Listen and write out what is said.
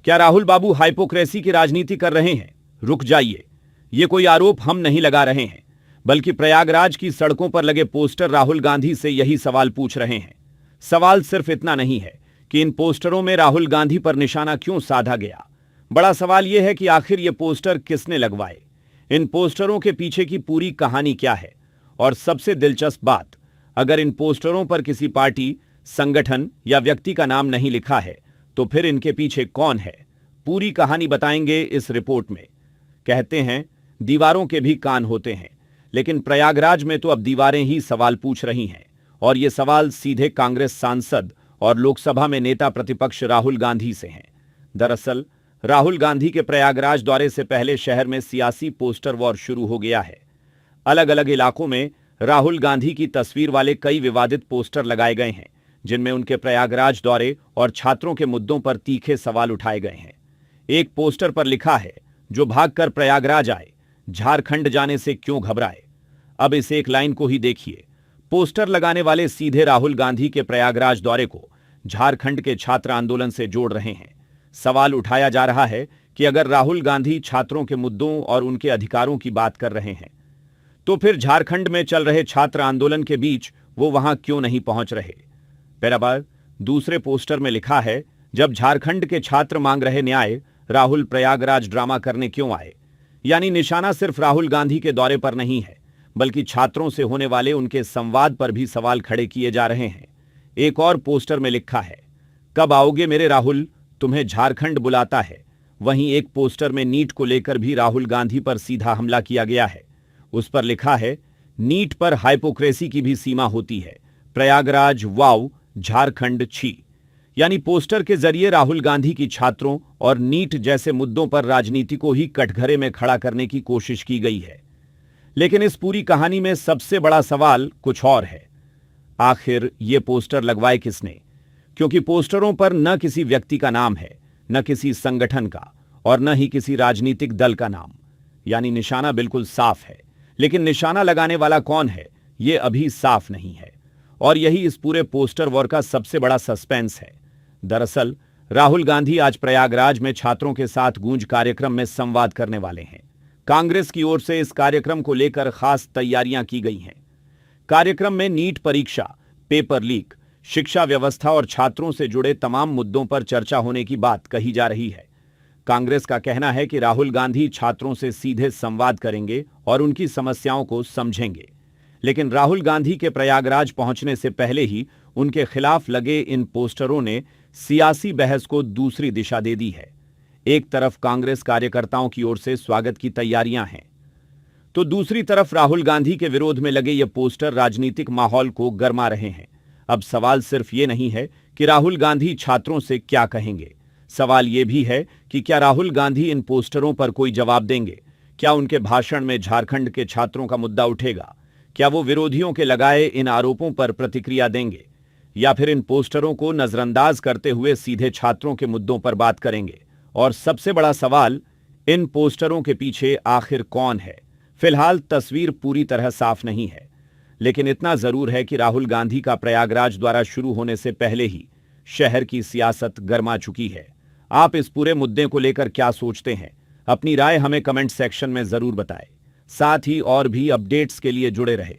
क्या राहुल बाबू हाइपोक्रेसी की राजनीति कर रहे हैं? रुक जाइए, ये कोई आरोप हम नहीं लगा रहे हैं, बल्कि प्रयागराज की सड़कों पर लगे पोस्टर राहुल गांधी से यही सवाल पूछ रहे हैं। सवाल सिर्फ इतना नहीं है कि इन पोस्टरों में राहुल गांधी पर निशाना क्यों साधा गया। बड़ा सवाल यह है कि आखिर ये पोस्टर किसने लगवाए, इन पोस्टरों के पीछे की पूरी कहानी क्या है। और सबसे दिलचस्प बात, अगर इन पोस्टरों पर किसी पार्टी, संगठन या व्यक्ति का नाम नहीं लिखा है तो फिर इनके पीछे कौन है? पूरी कहानी बताएंगे इस रिपोर्ट में। कहते हैं दीवारों के भी कान होते हैं, लेकिन प्रयागराज में तो अब दीवारें ही सवाल पूछ रही हैं, और ये सवाल सीधे कांग्रेस सांसद और लोकसभा में नेता प्रतिपक्ष राहुल गांधी से हैं। दरअसल राहुल गांधी के प्रयागराज दौरे से पहले शहर में सियासी पोस्टर वॉर शुरू हो गया है। अलग अलग इलाकों में राहुल गांधी की तस्वीर वाले कई विवादित पोस्टर लगाए गए हैं, जिनमें उनके प्रयागराज दौरे और छात्रों के मुद्दों पर तीखे सवाल उठाए गए हैं। एक पोस्टर पर लिखा है, जो भागकर प्रयागराज आए, झारखंड जाने से क्यों घबराए। अब इस एक लाइन को ही देखिए। पोस्टर लगाने वाले सीधे राहुल गांधी के प्रयागराज दौरे को झारखंड के छात्र आंदोलन से जोड़ रहे हैं। सवाल उठाया जा रहा है कि अगर राहुल गांधी छात्रों के मुद्दों और उनके अधिकारों की बात कर रहे हैं, तो फिर झारखंड में चल रहे छात्र आंदोलन के बीच वो वहां क्यों नहीं पहुंच रहे। फिर अब दूसरे पोस्टर में लिखा है, जब झारखंड के छात्र मांग रहे न्याय, राहुल प्रयागराज ड्रामा करने क्यों आए। यानी निशाना सिर्फ राहुल गांधी के दौरे पर नहीं है, बल्कि छात्रों से होने वाले उनके संवाद पर भी सवाल खड़े किए जा रहे हैं। एक और पोस्टर में लिखा है, कब आओगे मेरे राहुल, तुम्हें झारखंड बुलाता है। वहीं एक पोस्टर में नीट को लेकर भी राहुल गांधी पर सीधा हमला किया गया है। उस पर लिखा है, नीट पर हाइपोक्रेसी की भी सीमा होती है, प्रयागराज वाव, झारखंड छी। यानी पोस्टर के जरिए राहुल गांधी की छात्रों और नीट जैसे मुद्दों पर राजनीति को ही कटघरे में खड़ा करने की कोशिश की गई है। लेकिन इस पूरी कहानी में सबसे बड़ा सवाल कुछ और है। आखिर ये पोस्टर लगवाए किसने? क्योंकि पोस्टरों पर न किसी व्यक्ति का नाम है, न किसी संगठन का, और न ही किसी राजनीतिक दल का नाम। यानी निशाना बिल्कुल साफ है, लेकिन निशाना लगाने वाला कौन है, ये अभी साफ नहीं है। और यही इस पूरे पोस्टर वॉर का सबसे बड़ा सस्पेंस है। दरअसल राहुल गांधी आज प्रयागराज में छात्रों के साथ गूंज कार्यक्रम में संवाद करने वाले हैं। कांग्रेस की ओर से इस कार्यक्रम को लेकर खास तैयारियां की गई हैं। कार्यक्रम में नीट परीक्षा, पेपर लीक, शिक्षा व्यवस्था और छात्रों से जुड़े तमाम मुद्दों पर चर्चा होने की बात कही जा रही है। कांग्रेस का कहना है कि राहुल गांधी छात्रों से सीधे संवाद करेंगे और उनकी समस्याओं को समझेंगे। लेकिन राहुल गांधी के प्रयागराज पहुंचने से पहले ही उनके खिलाफ लगे इन पोस्टरों ने सियासी बहस को दूसरी दिशा दे दी है। एक तरफ कांग्रेस कार्यकर्ताओं की ओर से स्वागत की तैयारियां हैं, तो दूसरी तरफ राहुल गांधी के विरोध में लगे ये पोस्टर राजनीतिक माहौल को गरमा रहे हैं। अब सवाल सिर्फ ये नहीं है कि राहुल गांधी छात्रों से क्या कहेंगे, सवाल ये भी है कि क्या राहुल गांधी इन पोस्टरों पर कोई जवाब देंगे। क्या उनके भाषण में झारखंड के छात्रों का मुद्दा उठेगा? क्या वो विरोधियों के लगाए इन आरोपों पर प्रतिक्रिया देंगे, या फिर इन पोस्टरों को नजरअंदाज करते हुए सीधे छात्रों के मुद्दों पर बात करेंगे? और सबसे बड़ा सवाल, इन पोस्टरों के पीछे आखिर कौन है? फिलहाल तस्वीर पूरी तरह साफ नहीं है, लेकिन इतना जरूर है कि राहुल गांधी का प्रयागराज द्वारा शुरू होने से पहले ही शहर की सियासत गर्मा चुकी है। आप इस पूरे मुद्दे को लेकर क्या सोचते हैं? अपनी राय हमें कमेंट सेक्शन में जरूर बताएं। साथ ही और भी अपडेट्स के लिए जुड़े रहे।